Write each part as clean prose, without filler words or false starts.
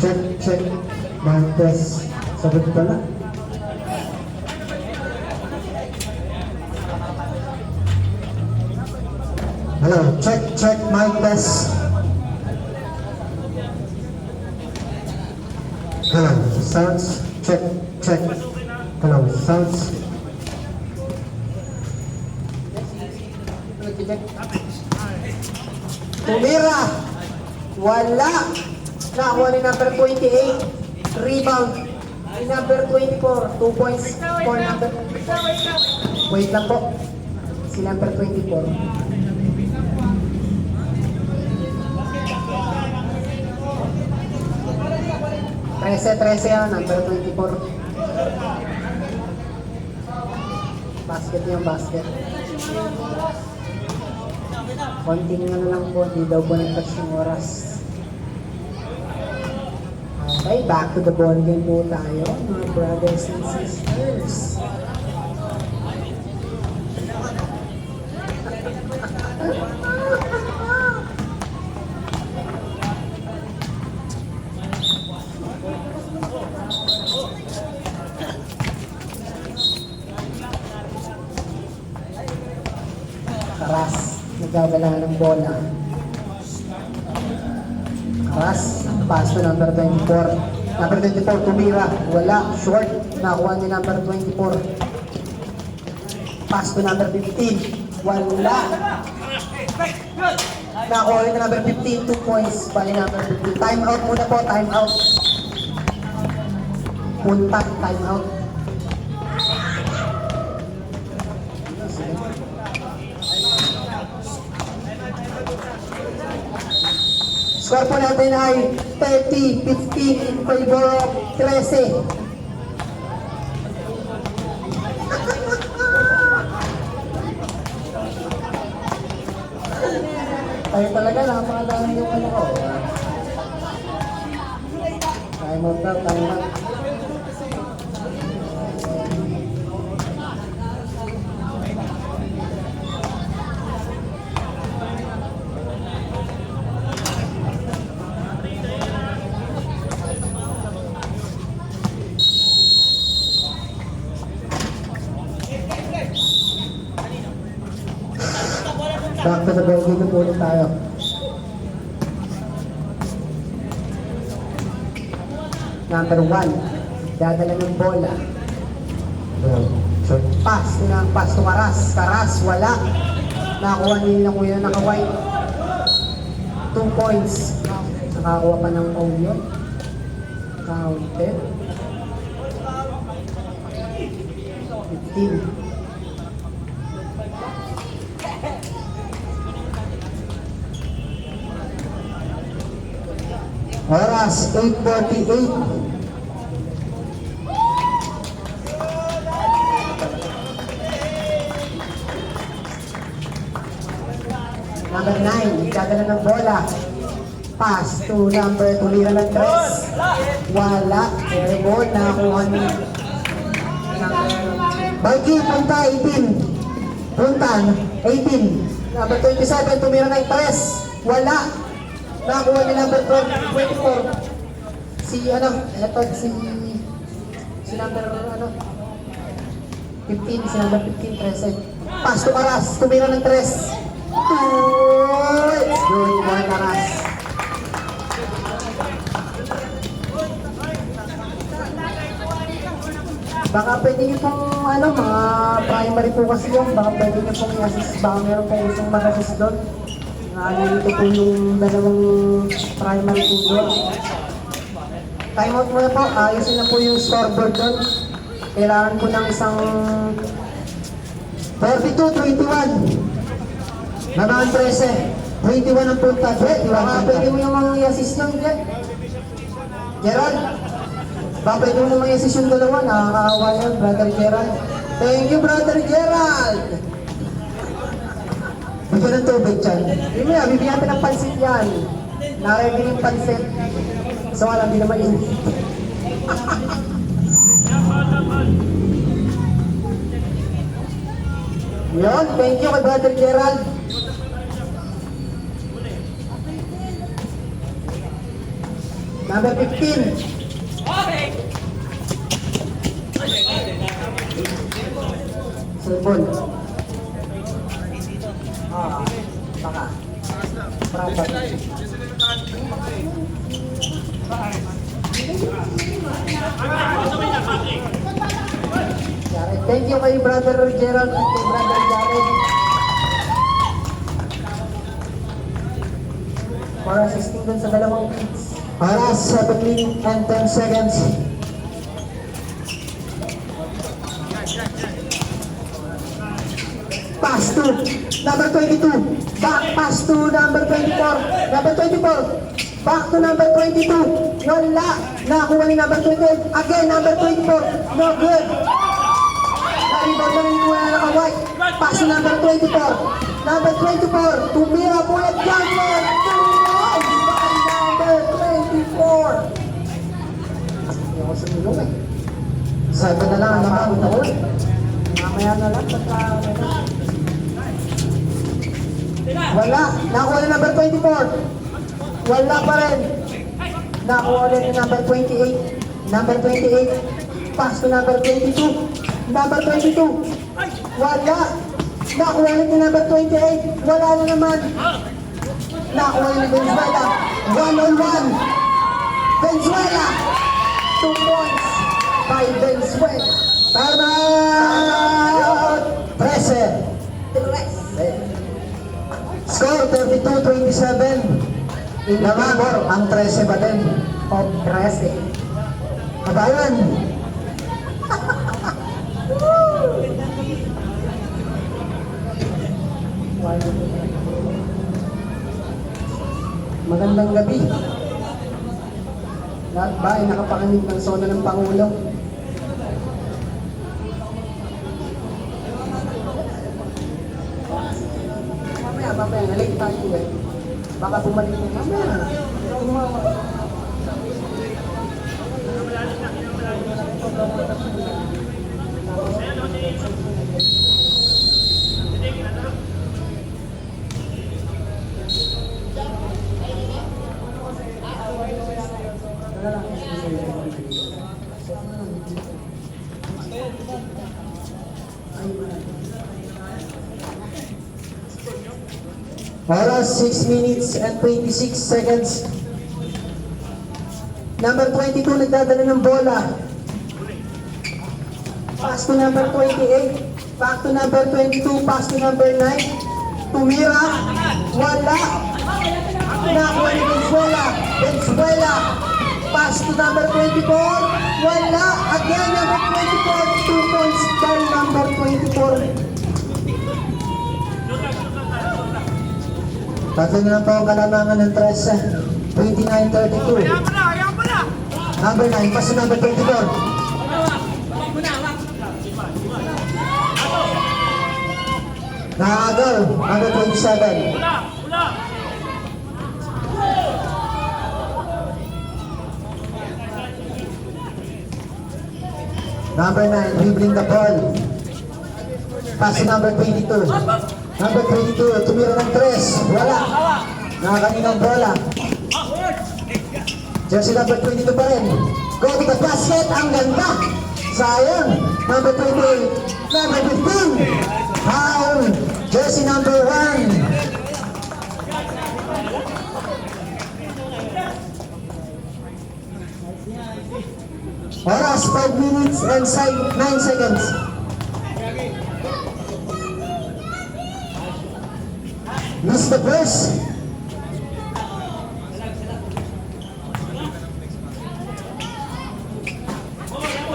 check. Martes. Sagot ka na. Hello, check, mic test. Hello, sounds, check. Hello, sounds. Tumira. Wala. Nakuha ni number 28. Rebound. Ni number 24. 2 points for number... Wait lang po. Si number 24. Trese yan, number 24. Basket yung basket. Konting ano lang po, di daw po nag-touch yung oras. Okay, back to the ball game po tayo, mga brothers and sisters. Karas, nagdadala ng bola. Karas, pass to number 24. Number 24, tumira. Wala, short. Nakuha ni number 24. Pass to number 15. Wala. Nakuha ni number 15, 2 points. Bali number 15. Time out muna po, time out. Punta, time out. Score po natin ay 30-15 in favor of 13. Tayo talaga, napakadami yung ano ko. Time out daw, time out. Back to the ball game po ulit tayo. Number 1, dadala ng bola. Pass to Karas. Karas, wala. Nakakuha nila kuya naka-white. 2 points. Nakakuha pa ng Oyo. Counted. 15. Oras, 8:48. Number 9, dadala ng bola. Pass to number, tumira ng 3. Wala. Airball, nakakuha ni Balki, punta 18. Punta, 18. Number 27, tumira ng 3. Wala. Nakakuha ni number 24. Si number 15, si number 15, 13. Pass to Karas, tumira ng 3. Good boy, Karas. Baka pwede niyo pong, mga primary po kasi yun. Baka pwede niyo pong i-assist. Baka meron pong isang mag-assist doon. Naalito po yung dalawang primary po doon. Time out muna po. Ayusin na po yung scoreboard doon. Kailangan po ng isang 42-21. Naman 13. 21 ang punta. Baka pwede mo yung mga i-assist doon. Gerald. Baka pwede mo yung mga i-assist yung dalawa. Nakakaawa yan, Brother Gerald. Thank you, Brother Gerald. Bigyan ng tubig dyan. Hindi mo yan, bibigyan natin ng pansit yan. Naready yung pansit. So alam, hindi naman yun. Yun, thank you kay Brother Gerald. Number 15. Cellphone. Baka. Proper. Jared, thank you kay Brother Gerald at kay Brother Jared for assisting dun sa dalawang kids. Oras 7 minutes and 10 seconds. Pass to number 22. Back pass to number 24. Number 24. Back to number 22. Wala. Nakakuha ni number 28. Again, number 24. No good. Na-rebound na rin yung wala naka-white. Pass to number 24. Number 24. Tumira po at Johnson. By number 24. Hindi ako sumulong eh. 7 na lang ang naman. Mamaya na lang. Wala. Nakuha ni number 24. Wala pa rin. Nakuha ulit ni number 28. Number 28. Pass to number 22. Number 22. Wala. Nakuha ulit ni number 28. Wala na naman. Nakuha ni Venezuela. 1-on-1. Venezuela. 2 points by Venezuela. Time out! 13. Score 32-27. Naman, ang 13 pa din. Of 13. Kabayan. Magandang gabi. Lahat ba ay nakapakinig ng sona ng Pangulo? Mamaya, nalate tayo eh. Baka bumalik mo. Mamaya. Oras 6 minutes and 26 seconds. Number 22 nagdadala ng bola. Pass to number 28. Back to number 22. Pass to number 9. Tumira. Wala. Nakuha ni Venezuela. Venezuela. Pass to number 24. Wala. Again, number 24. 2 points by number 24. Tatlo na lang po ang kalamangan ng 13. 29-32. Number 9, pass to number 24. Nakagaw, number 27. Number 9, dribbling the ball. Pass to number 22. Number 22, tumira ng 3. Wala. Nakakaninang bola. Jersey number 22 pa rin. Go to the basket. Ang ganda. Sayang. Number 28. Number 15. Foul. Jersey number 1. Oras 5 minutes and 9 seconds. Miss the first.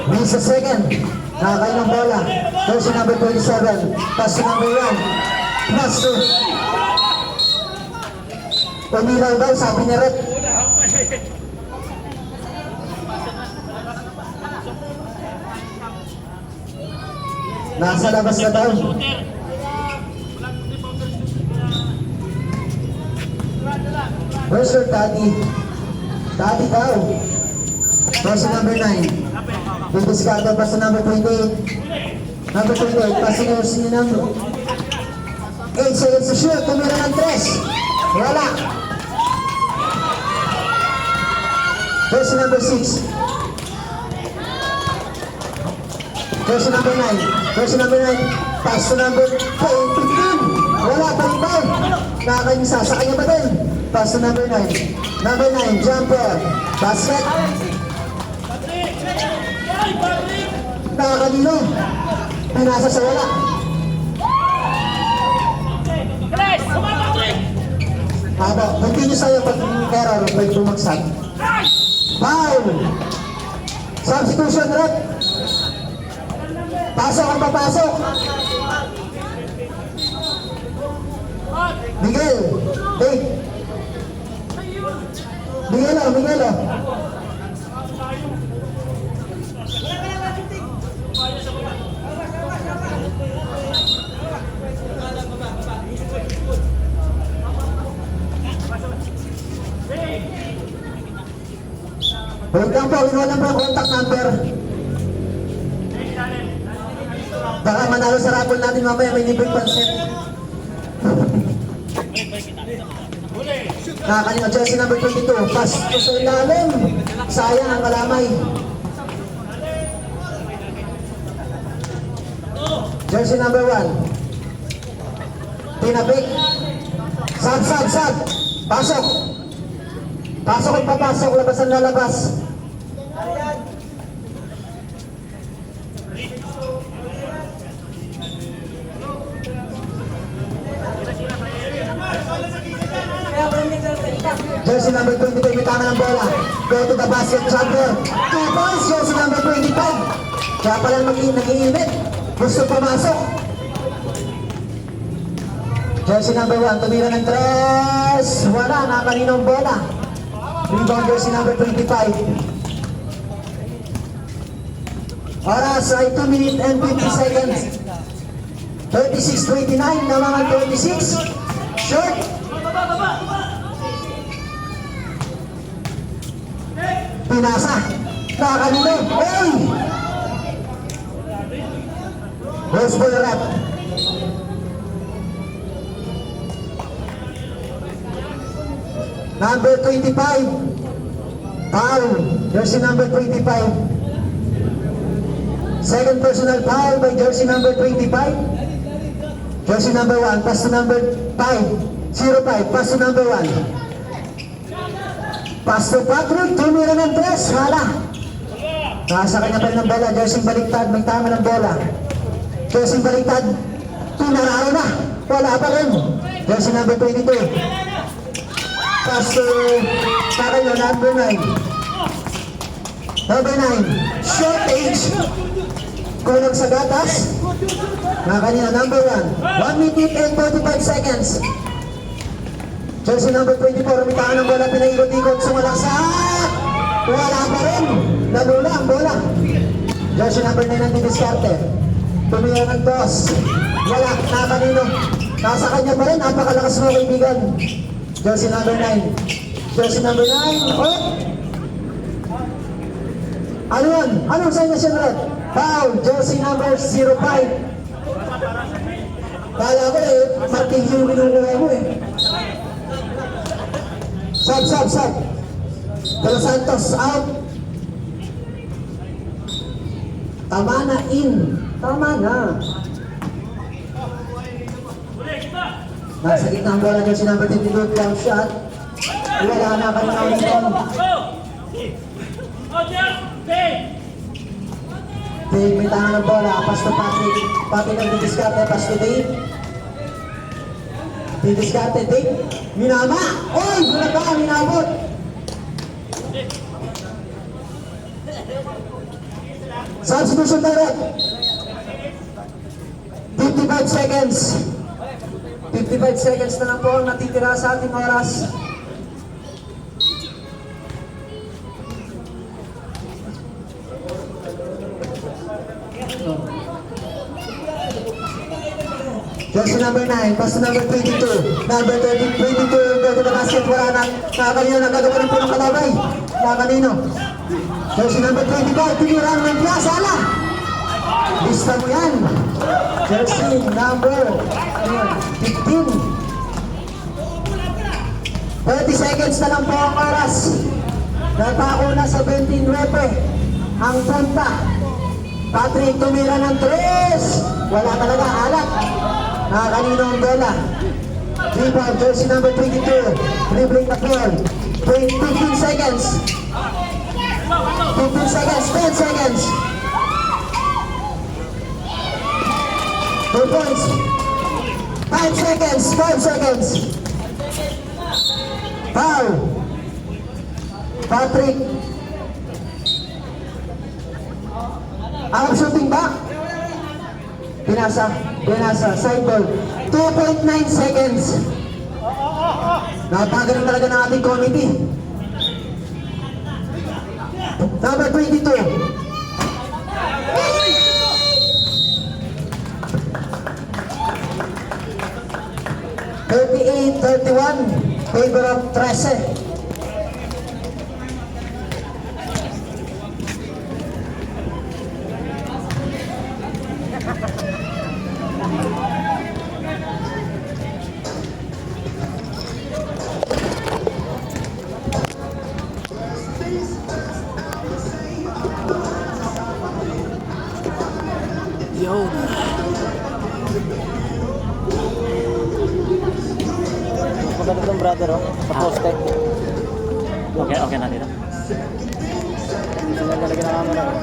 Miss the second. Nakakain ng bola. Jersey number 27. Pass to number 1. Pass to. Umilaw daw, sabi ni Rep. Nasa labas na daw. Where's your daddy? Daddy daw. Pass to number 9. Bibiskada pass to number 28. Number 28, pass to number 8 seconds to shoot. Tumira ng 3. Wala. Jersey number 6. Jersey number 9. Jersey number 9. Pass to number 15. Wala pa rin foul. Nakakanyisa. Sa kanya ba din? Pass to number 9. Number 9. Jumper. Basket. Nakakanino. Pinasa sa wala. Haba. Continue sa'yo pag error. May bumagsak. Foul. Substitution rep. Pasok ang papasok. Miguel. Hey. Miguel. Wait lang po, inuha lang po ang contact number. Baka manalo sa raffle natin mamaya, may libreng pansit. Nakakanina, jersey number 22. Pass to sa ilalim. Sayang ang kalamay. Jersey number 1. Tinapik. Sab. Pasok. Pasok at papasok, labas ang lalabas. Jersey number 25, may tama ng bola. Go to the basket, jumper. 2 points, jersey number 25. Kaya pala nag-iinit. Gusto pumasok. Jersey number 1, tumira ng 3. Wala, nakaninong bola. Rebound jersey number 25. Oras ay 2 minutes and 50 seconds. 36-29, naman 26. Short. Pinasa. Nakakanino. Hey! Rose ball rep. Number 25. Foul. Jersey number 25. Second personal foul by jersey number 25. Jersey number 1. Pass to number 5. 05. Pass to number 1. Pass to Patrick. Tumira ng 3. Hala. Nasa kanya pa rin ng bola. Jersey baliktad. May tama ng bola. Jersey baliktad. Pinararo na. Wala pa rin. Jersey number 22. Pass to Takalo, number 9. Number 9. Shortage. Kulang sa gatas. Na kanina, number 1. 1 minute and 45 seconds. Jersey number 24. Umitaan ng bola. Pinaikot-ikot. Sumalaksak. Wala pa rin. Nalula ang bola. Jersey number 9 ang didiskarte. Tumira ng toss. Wala. Na kanino. Nasa kanya pa rin. Napakalakas mo kaibigan. Jersey number 9. Jersey number 9. Oh! Ano yan? Anong sign na siya red? Foul. Jersey number 05. Kala ko marking yung minukuha mo Sub. De Los Santos out. Tama na in. Tama na. Nasa gitna ang bola niya si number 22, jump shot. Wala na kanina ulit on. Dave, may tangan ng bola. Pass to Patrick. Patrick ang didiskarte. Pass to Dave. Didiskarte, Dave. Minama! Oy! Wala ka, minabot! Substitution direct. 55 seconds. 55 seconds na lang po ang natitira sa ating oras. Jersey number 9, pass to number 22. Number 22, go to the basket. Wala na. Nakakanino, nagagawa ng punong kalabay. Nakakanino. Jersey number 25, tinirang ng Piazza. Ala! Lista mo yan. Jersey number 15. 30 seconds na lang po ang oras. Natako na sa 29 ang punta. Patrick tumira ng 3. Wala talaga, alat. Nakakanino ang bola. Rebound, jersey number 22. Dribbling the ball. 15 seconds. 15 seconds, 10 seconds. 2 points. 5 seconds, 5 seconds. Foul. Patrick. Ang shooting back. Pinasa, side ball. 2.9 seconds. Napagaling talaga ng ating committee. Number 22. Favor of 13. Yo. Maganda itong brother, oh. Sa poste. Okay na dito. Sila talaga na camera, oh.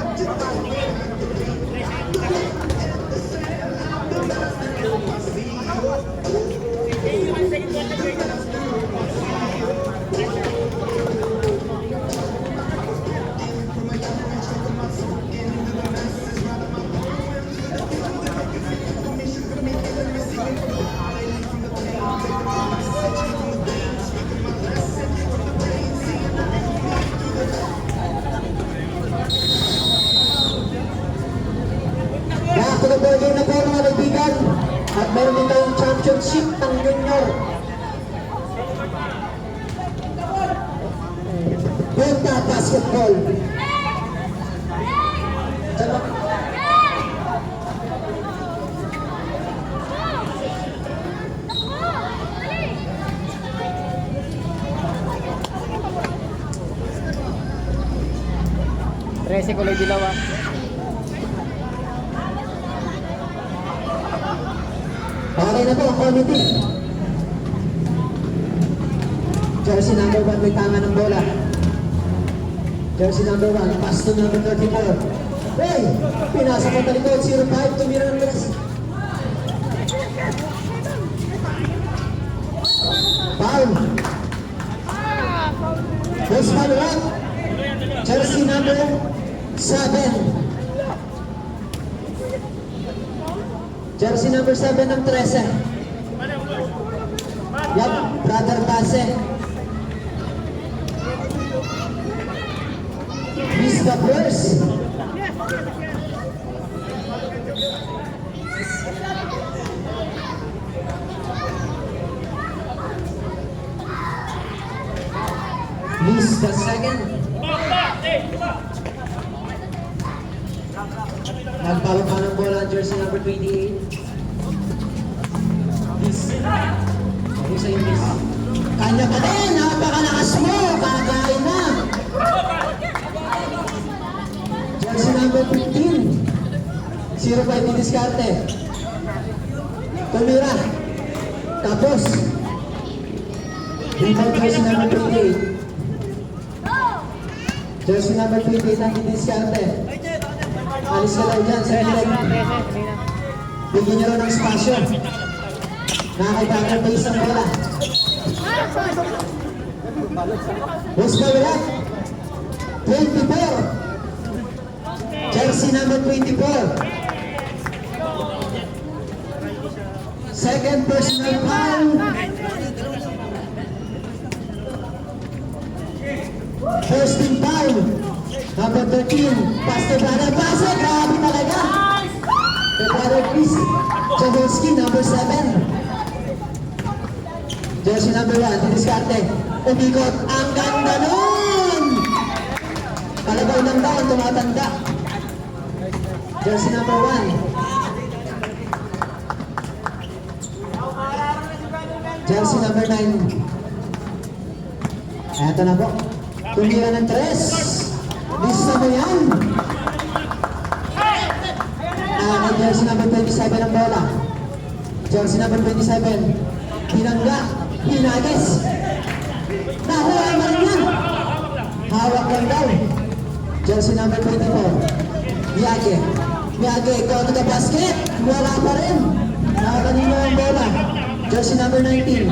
Nakapag-burger na po mga kaibigan. At meron din tayong championship ng junior. Punta basketball. Trece kulay dilaw, ah. Okay na po ang committee. Jersey number 1 may tama ng bola. Jersey number 1, pass to number 34. Hey! Pinasa mo talikod, 0-5, tumira ng bilas. Foul. First foul up. Jersey number 7. Jersey number 7 ng 13. Yup, brother Base. Miss the first. Miss the second. Nagpapapa ng bola ang jersey number 28. Miss. Ano sa'yo, Miss? Kanya pa din! Napakalakas mo! Kakain na! Jersey number 15. 0-5 ni Discarte. Tumira. Tapos. Rebound jersey number 28. Jersey number 28 ang Discarte. Alis ka daw dyan sa direct. Bigyan niyo rin ng spasyo. Nakakaibagan pa isang bola. Who's going up? 24. Jersey number 24. Second personal foul. First team foul. Number 13. Pass to brother Pase. Grabe talaga. The brother Chris Jaworski, number 7. Jersey number 1. Diniscarte. Umikot. Ang ganda nun! Palagaw ng down. Tumatanda. Jersey number 1. Jersey number 9. Eto na po. Tumira ng 3. Lista mo yan. Ang jersey number 27 ang bola. Jersey number 27. Pinangga. Pinagis. Nahuha mo rin yan. Hawak lang daw. Jersey number 24. Miyage. Miyage, go to the basket. Wala pa rin. Nakakanino ang bola. Jersey number 19.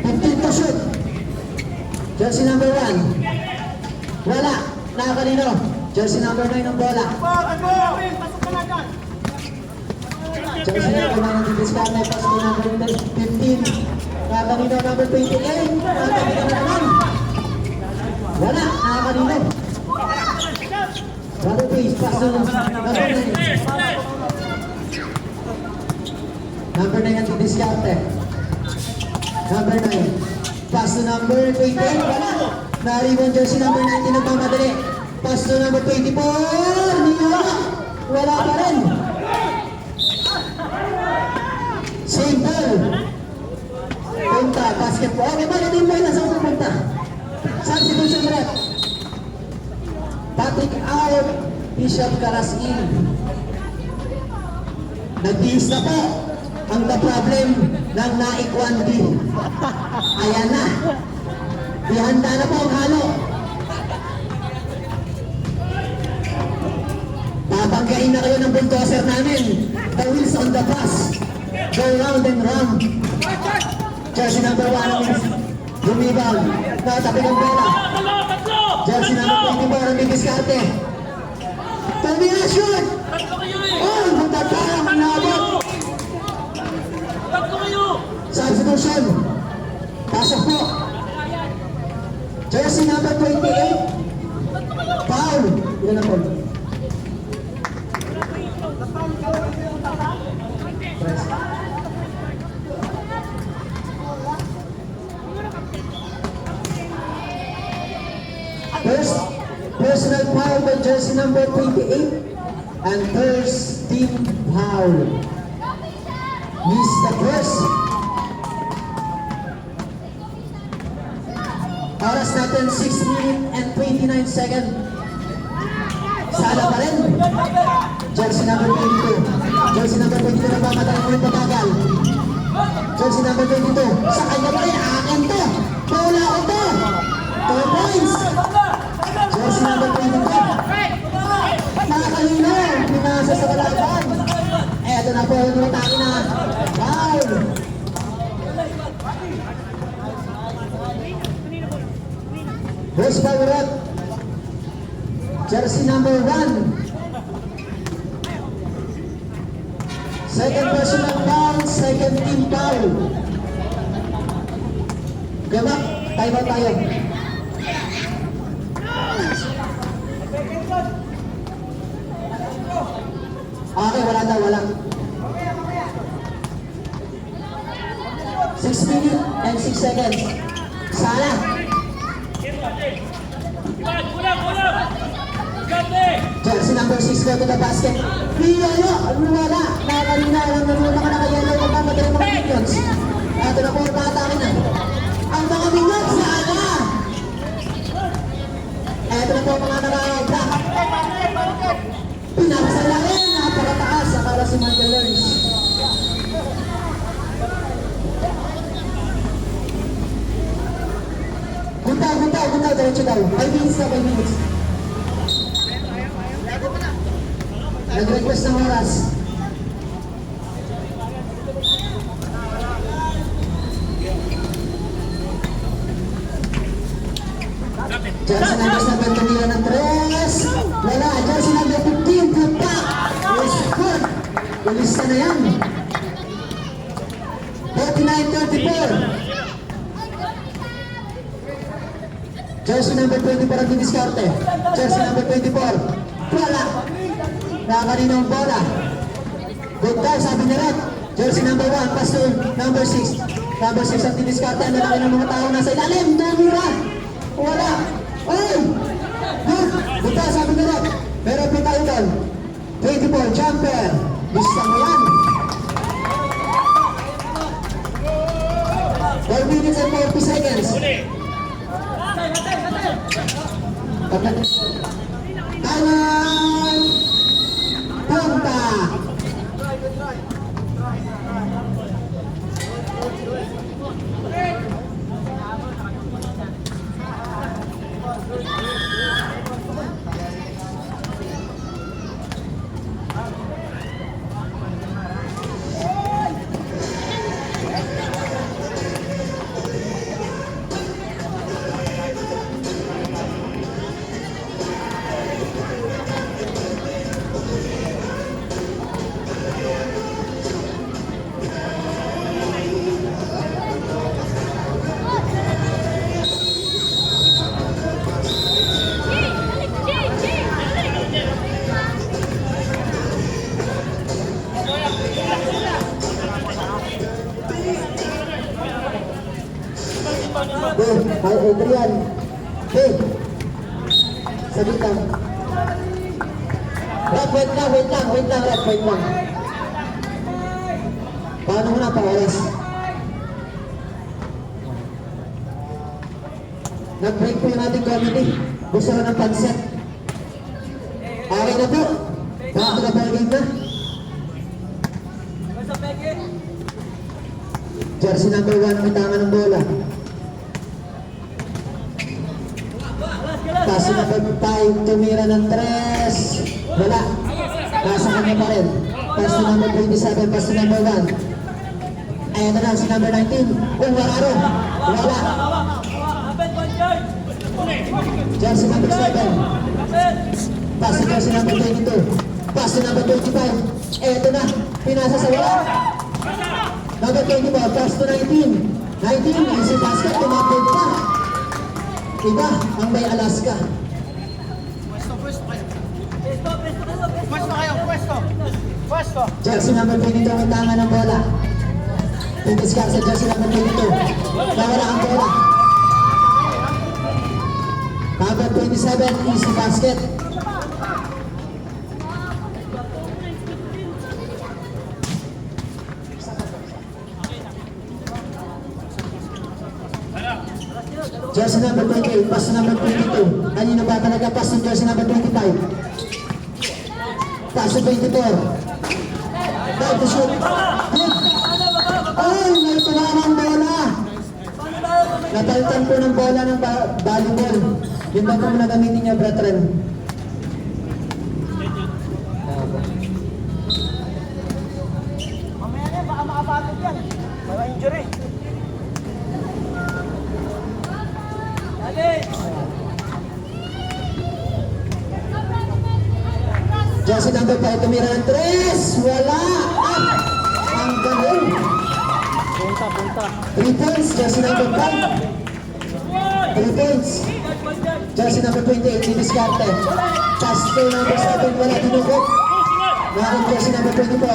15 to shoot. Jersey number 1. Wala. Nakakanino. Jersey number 9 ang bola. Jersey number 9 ang didiskarte. Pasok number 15. Nakakanino number 28. Nakakanino na naman. Wala. Nakakanino. Brother Pace, pass to number 9. Number 9 ang didiskarte. Number 9. Pass to number 28. Wala. Nariwan jersey number 19 nagmamadali. Pass to number 24. Niyo. Wala pa rin. Same ball. Punta. Basketball. Okay, bakit yung ball nasa pupunta? Substitution rep. Patrick out. Bishop Caras in. Nag-diis na po ang the problem ng Naik 1D. Ayan na. Ihanda na po ang halo. Babanggain na kayo ng bulldozer namin. The wheels on the bus. Go round and round. Jersey number 1. Lumibang. Natabi ng bola. Jersey number 24 ang didiskarte. Tumira shoot! Oh, magtatayang ang nabot. Substitution. Pasok po. Jersey number 28. Foul. Ilan na po? First, personal foul by jersey number 28 and first team foul. Miss the first. Oras natin 6 minutes and 29 seconds. Sala pa rin. Jersey number 22. Jersey number 22 na pamatay mo yung pabagal. Jersey number 22. Sa kanya pa rin. Akin to. Bola ko to. 2 points. Jersey number 22. Nakakalino. Pinasa sa kalaban. Eto na po yung matake na. Foul. First foul rep. Jersey number 1. Second personal foul, second team foul. Gabak, time out tayo. Okay, wala daw, wala. 6 minutes and 6 seconds. Sala. Jersey number 6 go to the basket. Piyoyo! Wala! Nakakalina. Nanuna ka na kay Yellow. Magmamadali mga minions. Ito na po ang patake na. Ang mga minions na ala! Ito na po ang mga nakaka-block. Pinakasala rin. Napakataas. Akala si Michael Learns. Guntaw. Diretso daw. 5 minutes na, 5 minutes. Nag-request ng oras. Jersey number 7, tumira ng 3. Wala. Jersey number 15, punta. Yes, good. Ulista na yan. 49-34. Jersey number 24 ang didiskarte. Jersey number 24. Wala. Nakakanino ang bola. Good time, sabi ni Red. Jersey number 1, pass to number 6. Number 6 ang didiskarte. Ang lalaki ng mga tao nasa ilalim. Namura. Wala. Ay! Good. Good time, sabi ni Red. Pero tayo doon. 24, jumper. Lista mo yan. 4 minutes and 40 seconds. Taiwan! Punta! Kay Adrian. Sabit lang. Rap, wait lang, Rap, wait lang. Paano mo na pa-oras? Nag-break po yung ating comedy. Gusto ko ng panset. Okay na po. Back to the ball game na. Jersey number 1, may tama ng bola. Paso na po tayo, tumira ng 3. Wala. Nasa kanya pa rin. Paso number 27, paso number 1. Ayan na lang si number 19. Wala rin. Wala. Jersey number 7. Paso jersey number 22. Paso number 25. Eto na. Pinasa sa wala. Number 24, pass to 19. 19, easy basket, tumapod pa. Iba ang may Alaska. Jersey number 22 ang tanga ng bola. Pindiscar sa jersey number 22. Nawala ang bola. Number 27, easy basket. Jersey number 28, pass number 22. Kanina ba talaga pass ng jersey number 25? Pass to 24. Dive to shoot. Good. Ay, may tumamang bola. Nataltan po ng bola ng volleyball. Yun ba po muna gamitin niya, brethren? Mamaya na, baka makapagod yan. May injury. Jersey number 5, tumira ng 3. Wala. Ang galing. Punta. 3 points, jersey number 5. 3 points. Jersey number 28, diniskarte. Pass to number 7, wala tinugot. Nakakit jersey number 24.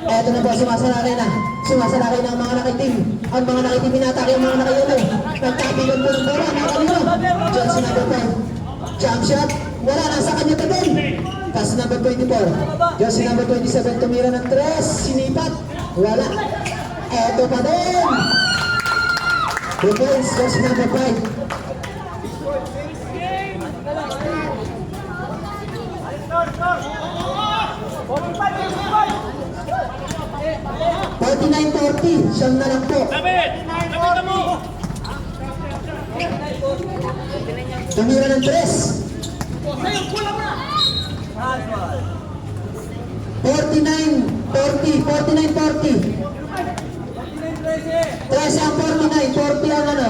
Eto na po, sumasalakay na. Sumasalakay na ang mga nakitim. Ang mga nakitim inatake, ang mga nakayulo. Nagtabigan po ng bola, nakalino. Jersey number 5. Jump shot. Wala, nasa kanya pa din. Pass number 24. Jersey number 27, tumira ng 3. Sinipat. Wala. Eto pa din. 2 points, jersey number 5. $49.40, siyam na lang po. Tumira ng 3. 49.40. 13 ang 49, 40 ang ano.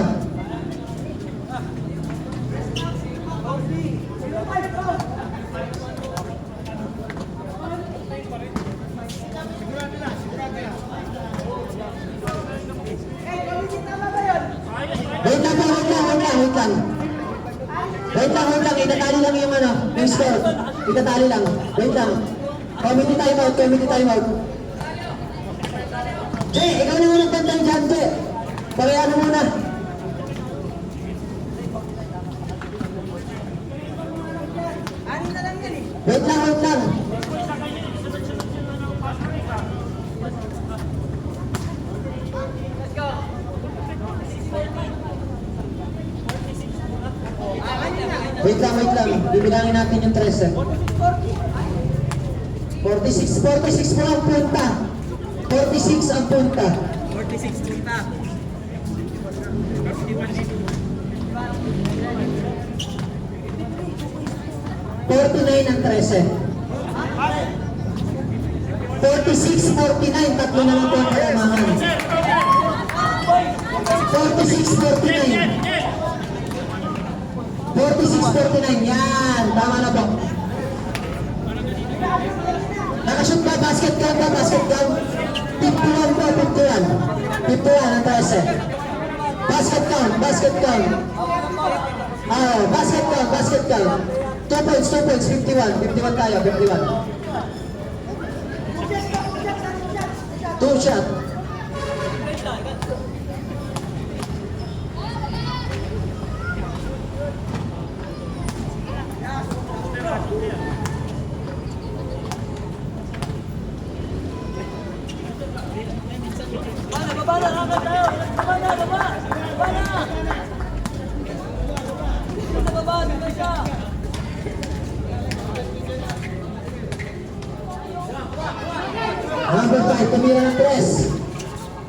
Wait lang, itatali lang yung ano, yung score. Itatali lang, wait lang. Committee timeout. Jay, ikaw na muna bantay dyan, Jay. Parehan muna. Wait lang. wait lang. Bibilangin natin yung 13. 46 po ang punta. 46 ang punta. 46 punta. 49 ang 13. 46, 49, tatlo na lang po ang kalamangan. 46, 49. 46, 49, yan, tama na po. Nakashoot ba? Basket count ba? Basket count? 51 po, 51. 51 ang 13. Basket count, basket count. Basket count, basket count. 2 points, 51. 51 tayo, 51. 2 shot. Baba na, lakad tayo. Baba na, baba. Baba na. Sa baba, dito siya. Number 5, tumira ng 3.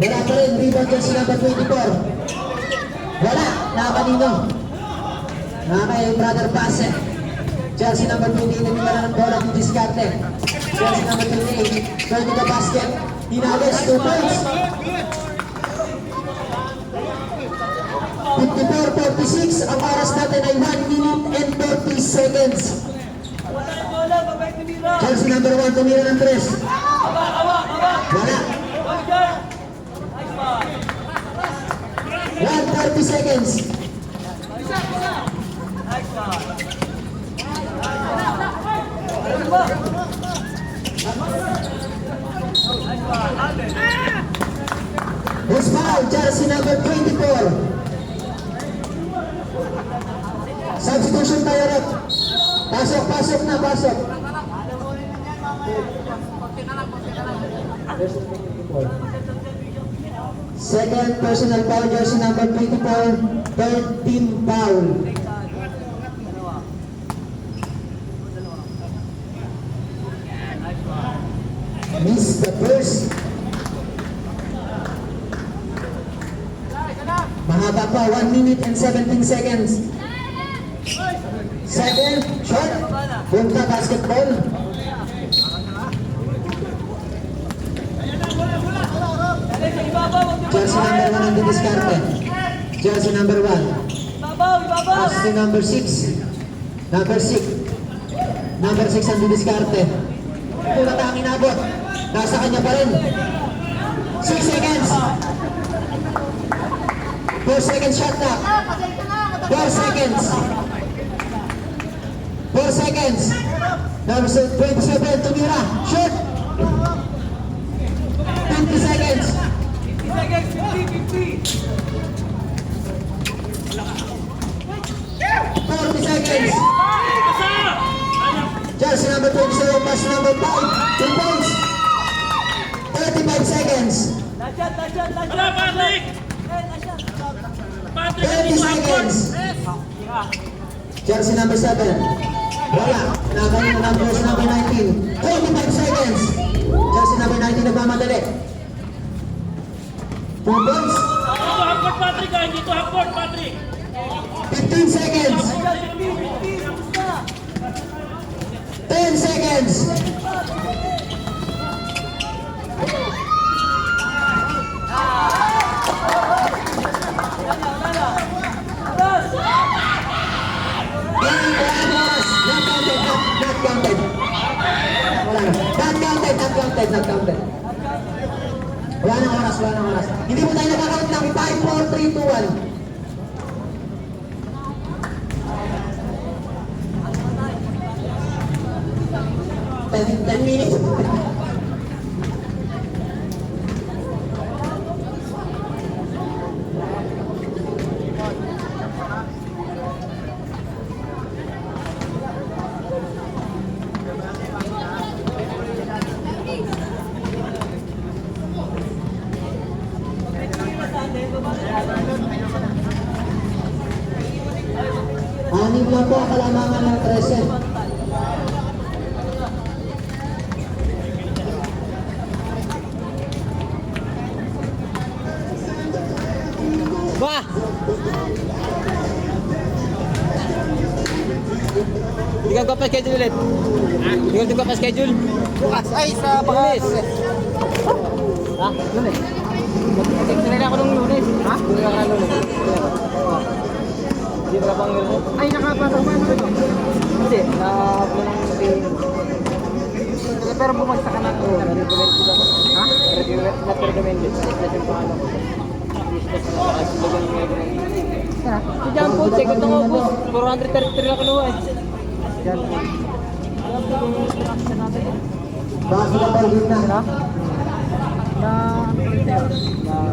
Wala pa rin, rebound dyan si number 24. Wala, nakakanino. Kay brother Pase. Jersey number 28, tumira ng bola, didiskarte. Jersey number 28, turn to the basket. Hinagos, 2 points. 54-46, ang oras natin ay 1 minute and 30 seconds. Wala na bola, babay tumira. Jersey number 1, tumira ng 3. Baba, baba, baba. Wala. Huwag dyan. Nice pass. 1:30 seconds. Nice pass. Ano ba? Nice pass. Who's foul? Jersey number 24. Substitution tayo rin. Pasok, pasok na, pasok. Second personal foul, jersey number 24. Third team foul. Miss the first. Mahaba pa, 1 minute and 17 seconds. Second, shot. Punta basketball. Jersey number 1 ang didiskarte. Jersey number 1. Ibabaw, ibabaw. Pass to number 6. Number 6. Number 6 ang didiskarte. Pula tang inabot. Nasa kanya pa rin. 6 seconds. 4 seconds shot na. 4 seconds. 4 seconds. Number 27, tumira. Shoot. 20 seconds. 50 seconds, 50, 40 seconds. Jersey number 27, pass number 5. 2 points. 35 seconds. Lasyan, lasyan, lasyan. Wala, Patrick! Eh, lasyan. 30 seconds. Jersey number 7. Wala. Nakain na ng jersey number 19. 45 seconds. Jersey number 19 nagmamadali. 2 points. Dito half-court, Patrick! Dito half-court, Patrick! 15 seconds. Lasyan, 50, 50. Tapos na. 10 seconds. Wala na. Alas. Not counted. Not counted. Wala na. Not counted. Not counted. Not counted. Wala nang oras. Wala nang oras. Hindi mo tayo nakakount ng 5, 4, 3, 2, 1. 10 minutes. Anim lang po ang kalamangan ng Ikaw ka pa schedule ulit. Ikaw ka pa schedule. Bukas ay sa Lunes. Ha? Lunes. Tinira ako nung Lunes. Ha? Tinira ako ng Lunes. Hindi ba pang Lunes? ay nakapasok ba mo ito? Hindi. Na-upload ng Pero bumagsak ka na. Oo, na-recommended ako. Ha? Not recommended. Kasi yung pangalan ko. Business na nakasilagan ng Si John Paul, second ng August. 433 lang kinuha eh. Yan. Basketball game na.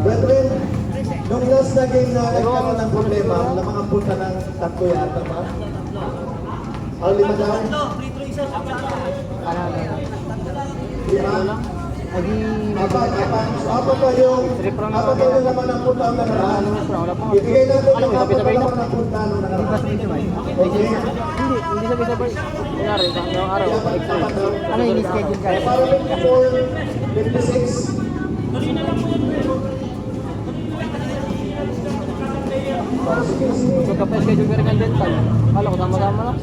Brethren, nung last na game na nagkaroon ng problema, na mga punta ng tatlo yata ba? Ang lima daw? Lima? Apat pa yung naman ng punta ang nakaraan. Ibigay natin yung apat pa naman ng punta nung nakaraan. Okay? Hindi sabay-sabay. Kunyari, yung araw. Ano yung schedule ka? Para 54, 56. So kapag schedule ka rin ng dental, kala ko sama-sama na.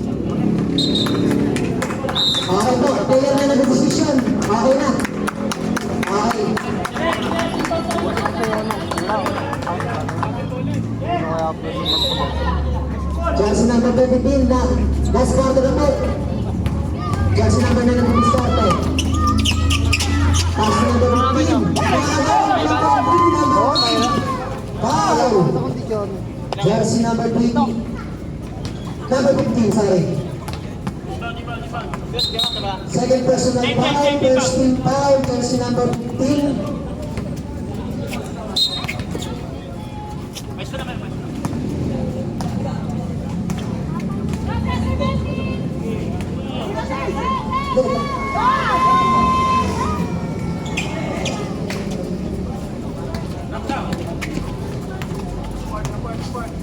Okay po, player na nag-decision. Okay na. Okay. Jersey number 17 na. Last quarter na po. Jersey number 9 na nag-start eh. Pass number 15. Foul! Jersey number 20. Number 15, sorry. Second personal foul, first team foul, jersey number 15.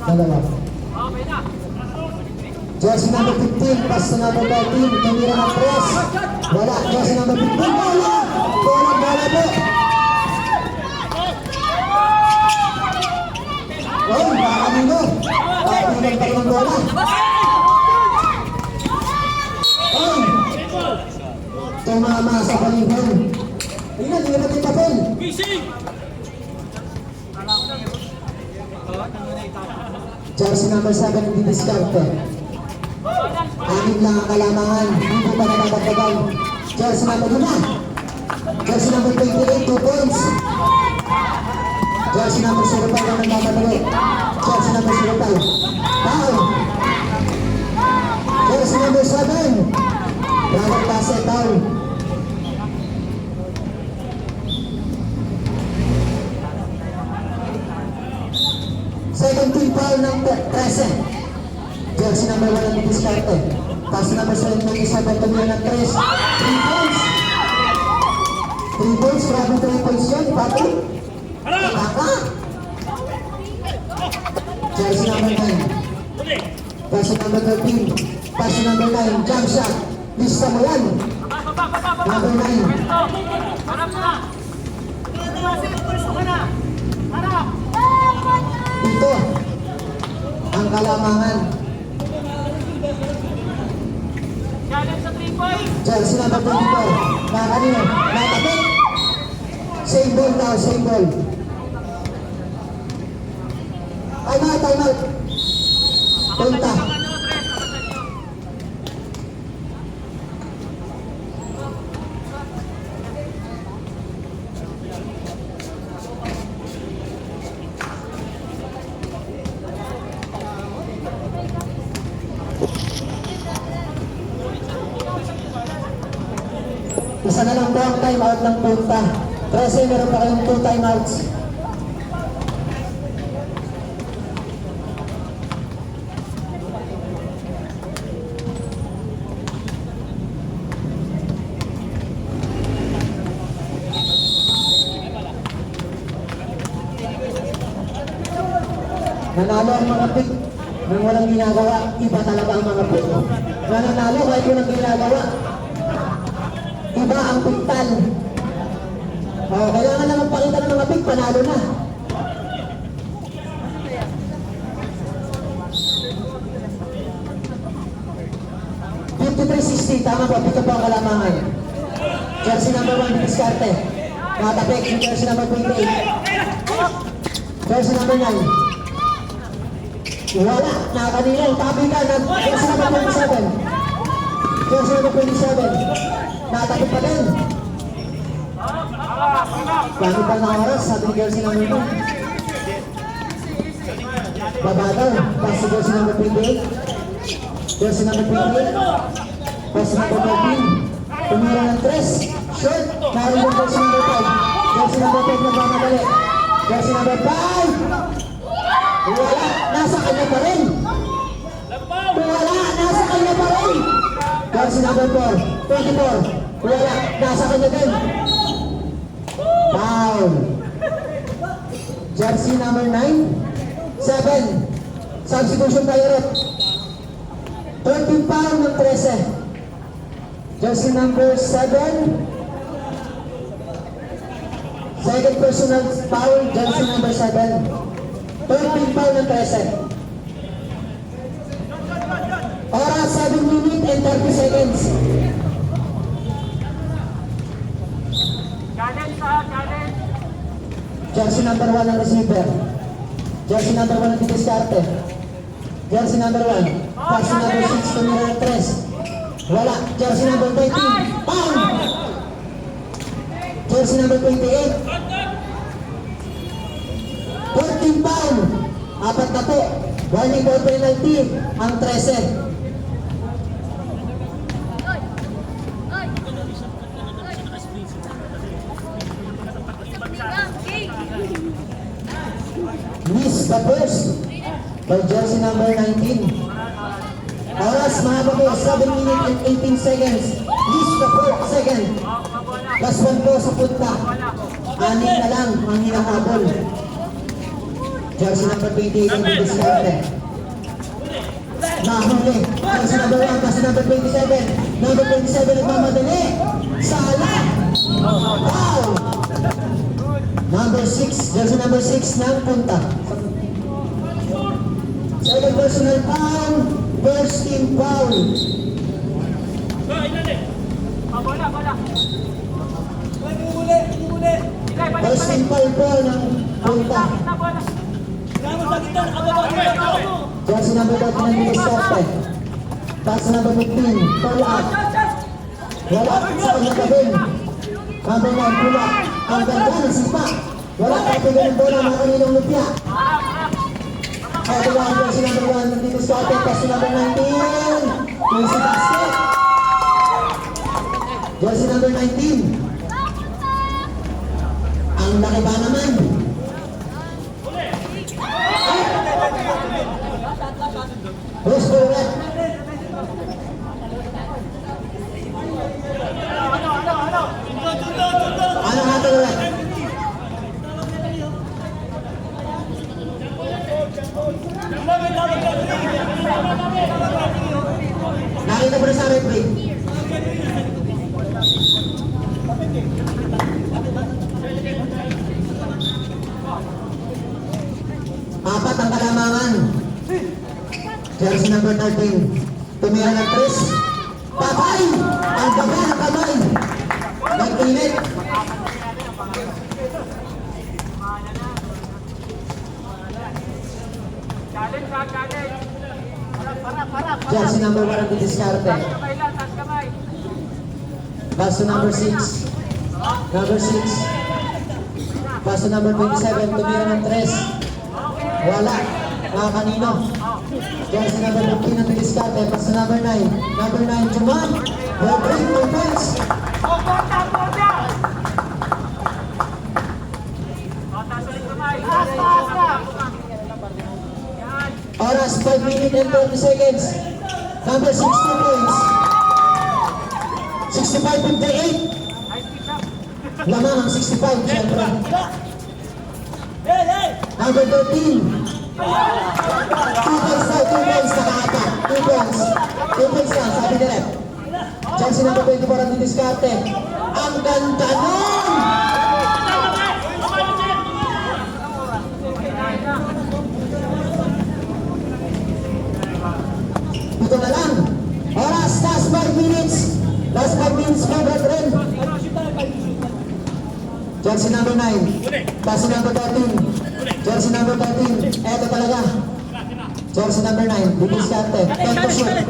Dalawa. Jersey number 15, pass to number 13, tumira ng press. Wala, jersey number 15, bola! Bola po! Oh, baka nino! Papilang pa rin ang bola. Oh! Tumama sa palibon. Ayun, hindi naman yung papel. Jersey number 7, hindi diskarte. Anim lang ang kalamangan, hindi pa nakakatagal. Jersey number 5. Jersey number 28, 2 points. Jersey number 05 ang nagmamadali. Jersey number 05. Foul. Jersey number 7. Robert Bassett, foul. Second team foul ng 13. Jersey number 1 ang diskarte. Pass number 7 ng Isabel tumira ng 3. 3 points. 3 points, grabe 3 points yun, Papi. Baka. Jersey number 9. Jersey number 13. Pass number 9, jump shot. Lista mo yan. Number 9. Ito ang kalamangan. Jersey number 24. Kanino? Nakapit. Same ball daw, same ball. Time out, time out. Punta. Isa na lang po ang time out ng punta. Kasi meron pa kayong 2 time outs. Nanalo ang mga pick nang walang ginagawa, iba talaga ang mga pick. Nanalo kahit walang ginagawa, iba ang piktal. Kailangan lang magpakita ng mga pick, panalo na. 53-60, tama po, pito po ang kalamangan. Jersey number 1, Diskarte. Nakatapik yung jersey number 28. Jersey number 9. Wala, nakakanila, tabi ka, jersey number 27. Jersey number 27. Nakatapik pa din. Plano pa ng oras, sabi ni jersey number 2. Babadaw, pass to jersey number 28. Jersey number 28. Pass number 14. Tumira ng 3. Short. Naroon yung jersey number 5. Jersey number 5 na mamadali. Jersey number 5. Wala. Nasa kanya pa rin. Wala. Nasa kanya pa rin. Jersey number 4. 24. Wala. Nasa kanya din. Foul. Jersey number 9. 7. Substitution tayo rin. 13 foul ng 13. Jersey number 7. Second personal foul, jersey number 7. 13 foul ng 13. Oras 7 minutes and 30 seconds. Jersey number 1 ang receiver. Jersey number 1 ang didiskarte. Jersey number 1. Jersey number 6, tumira ng 3. Wala. Jersey number 13. Foul! Jersey number 28. 14 foul. Apat na po. Warning for penalty. Ang 13. Miss the first by jersey number 19. Oras mga bago, 7 minutes and 18 seconds. Miss the fourth second. Plus 1 po sa punta. 6 na lang ang hinahabol. Jersey number 28 ang diskarte. Nahuli. Jersey number 1, jersey number 27. Number 27 nagmamadali. Sala. Wow! Number 6, jersey number 6 ng punta. Second personal foul, first team foul. First team foul po ng punta. Jersey number 13 ng diskarte. Pass number 15, pull up. Wala sa kanya gawin. Number 9, pull up. Ang ganda ng sipa. Wala kapigan ng bola, mga kaninong lupya. Ito ang jersey number 1 ng diskarte. Pass number 19. Easy basket. Jersey number 19. Ang laki ba naman? Who's correct? Ano nga correct? Nakita ko na sa replay. Apat ang kalamangan. Jersey number 13. Tumira ng 3. Patay! Ang baba ng kamay. Nag-init. Jersey number 1 ang didiskarte. Baso number 6. Number 6. Baso number 27. Tumira ng 3. Wala. Mga kanino. Jersey number 15 ang didiskarte. Baso number 9. Number 9, Juman. Well break, defense. Oras 5 minutes and 30 seconds. Number 6, 2 points. 65-58. Lamang ang 65, syempre. Number 13. 2 points na, 2 points nakakata. 2 points. 2 points na, sabi ni Rep. Jersey number 24 ang didiskarte. Ang ganda nun! Ito na lang. Oras, last 5 Last 5 minutes po, brethren. Jersey number 9. Jersey number 13. Jersey number 13. Eto talaga. Jersey number 9. Bibis kante. 10 to shoot.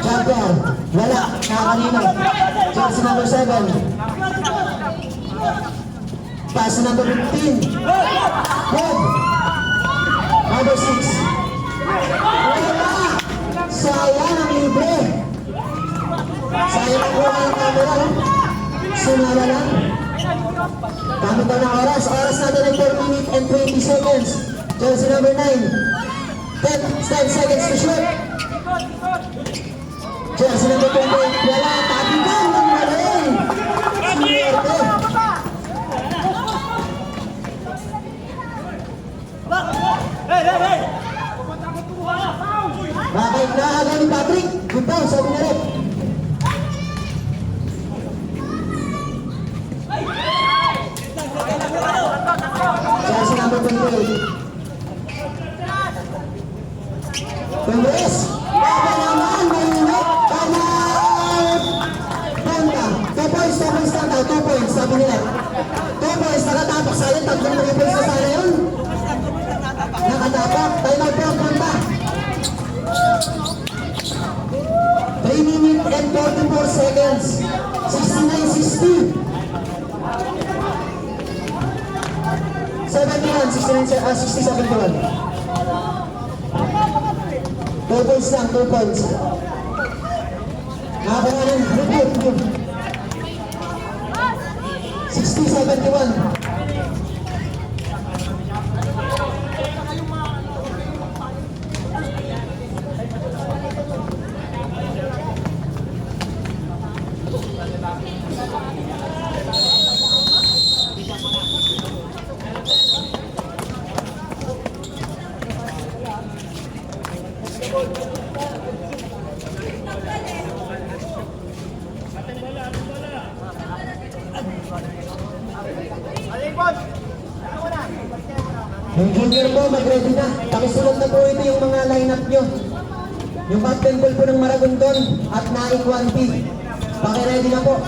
Jumper. Wala. Nakakanino. Jersey number 7. Pass number 15. Good. Number 6. Wala. Sayang ang libre. Sayang ang buhay ng camera. Sumala lang. Gamit daw ng oras. Oras natin ay 4 minutes and 20 seconds. Jersey number 9. 10 seconds to shoot. Jersey number 28. Wala. Tabigan ng mali. Suwerte. Bakit naaga ni Patrick? Good daw, sabi na rin. Jersey number 28. Congress! Baba naman! Malinit! Kamal! Banda! 2 points lang daw. 2 points, sabi nila. 2 points, nakatapak. Sayang, 3 points na sana yun. Nakatapak. Time out po, banda. 3 minutes and 44 seconds. 69-60. 60-71. 2 points lang, 2 points. Nakapangalan, review. 60-71. Yung junior po, mag-ready na. Pakisulot na po ito yung mga line-up nyo. Yung captain ball po ng Maragondon at Naik 1P. Paki-ready na po.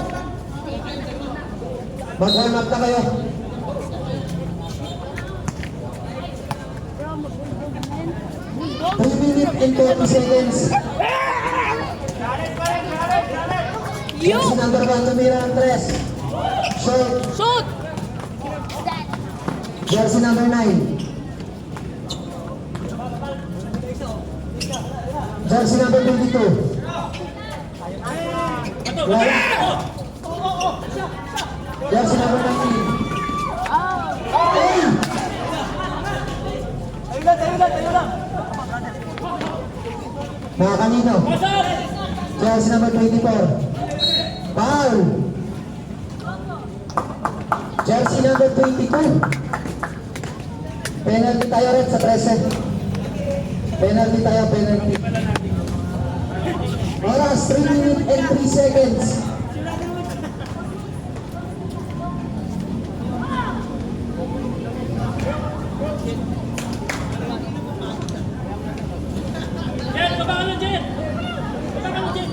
Mag-warm up na kayo. Three minutes and 30 seconds. Jersey number 1, tumira ng 3. Short. Shoot! Jersey number 9. Jersey number 22. Wala. Jersey number 19. Hey! Mga kanino? Jersey number 24. Foul. Jersey number 22. Penalty tayo rin sa 13. Penalty tayo, penalty. Oras, 3 minutes and 3 seconds. Jen, baba ka na, Jen! Baba ka na, Jen!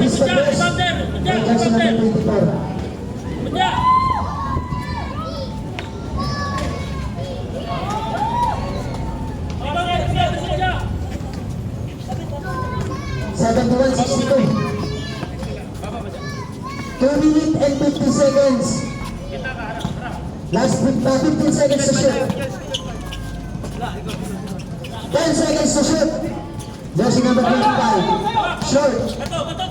This is the best. Jersey number 24. Bada! 71-62. 2 minutes and 50 seconds. Last 15 seconds to shoot. 10 seconds to shoot. Jersey number 25. Short.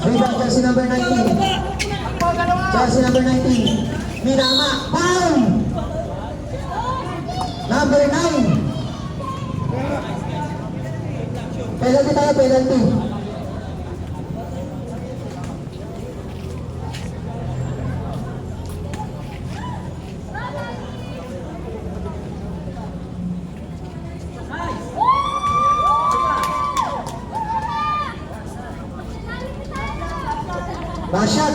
Rebound jersey number 19. Jersey number 19. Minama. Pound. Number 9. Penalty tayo, penalty. Basyat.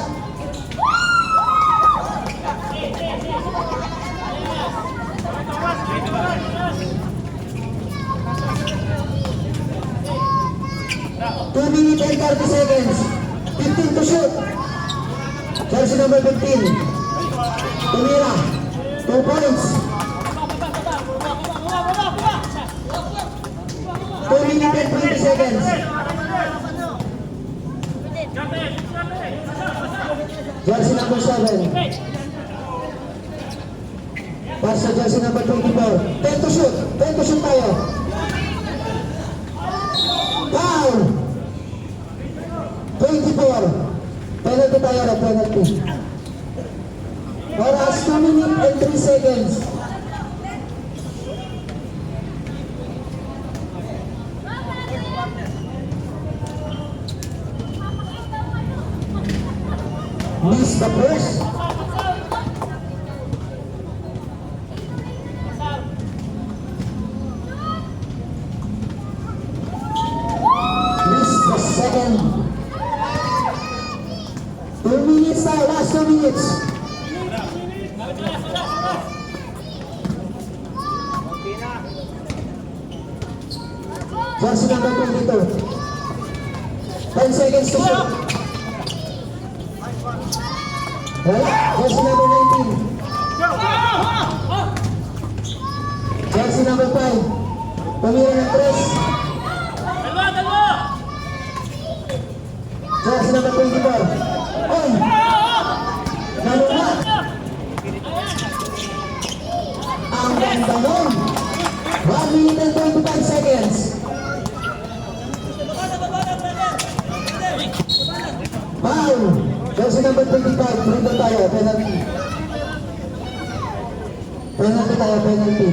2 minutes and 30 seconds. 15 to shoot. Jersey number 15. Tumira. 2 points. 2 minutes and 20 seconds. Jersey number 7. Pass sa jersey number 24. 10 to shoot. 10 to shoot tayo. Foul! 24. Penalty tayo na penalty. Oras 2 minutes and 3 seconds. Miss the first. Miss the second. 2 minutes tayo, last 2 minutes. Jersey number 22. 10 seconds to shoot. Wala. Jersey number 19. Jersey number 5. Tumira ng 3. Jersey number 24. Oy! Nalunga! Ang ganda nun! 1 minute and 25 seconds. Foul! Jersey number 25. Dribble tayo. Penalty. Penalty tayo. Penalty.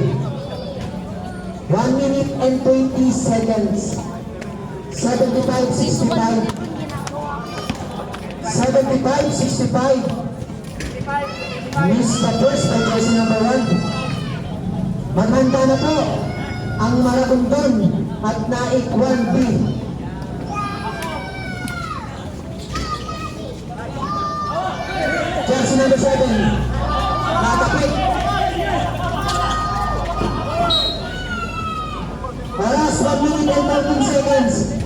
1 minute and 20 seconds. 75-65. 75-65. Miss the first by jersey number 1. Maghanda na po ang Maragondon at Naik 1B. Jersey number 7. Nakapit. Oras 1 minute and 13 seconds.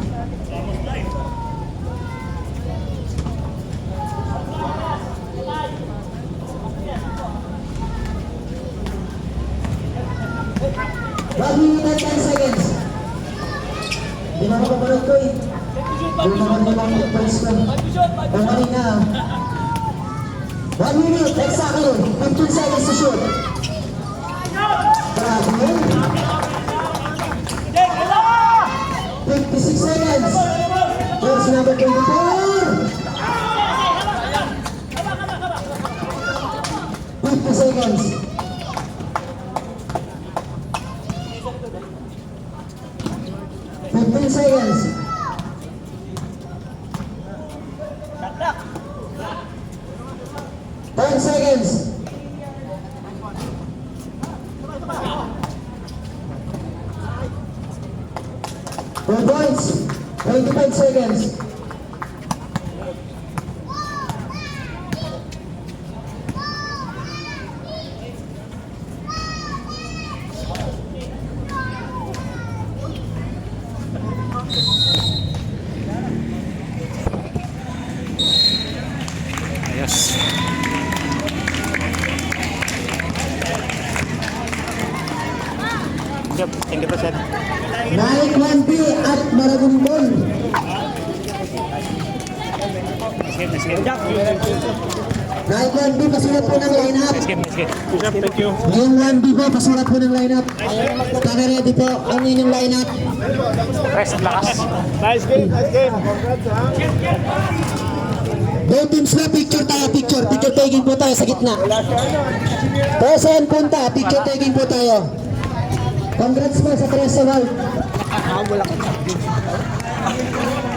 One minute and 10 seconds. Hindi na makapanood ko eh. Doon naman nilang points ko. Pangari na. 1 minute, exactly. 15 seconds to shoot. Grabe yun. 56 seconds. Jersey number 24. 50 seconds. 15 seconds. 10 seconds. 4 points. 25 seconds. Yes. Yep, thank you po, sir. Naik 1B at Maragondon. Escape, escape. Naik 1B, pasulat po ng lineup. Escape, escape. Thank you. Yung 1B po, pasulat po ng lineup. Ready po ang inyong lineup. Rest, lakas. Nice game, nice game. Both teams na, picture tayo, picture. Picture taking po tayo sa gitna. Tosan punta, picture taking po tayo. Congrats po sa 3 sa wall.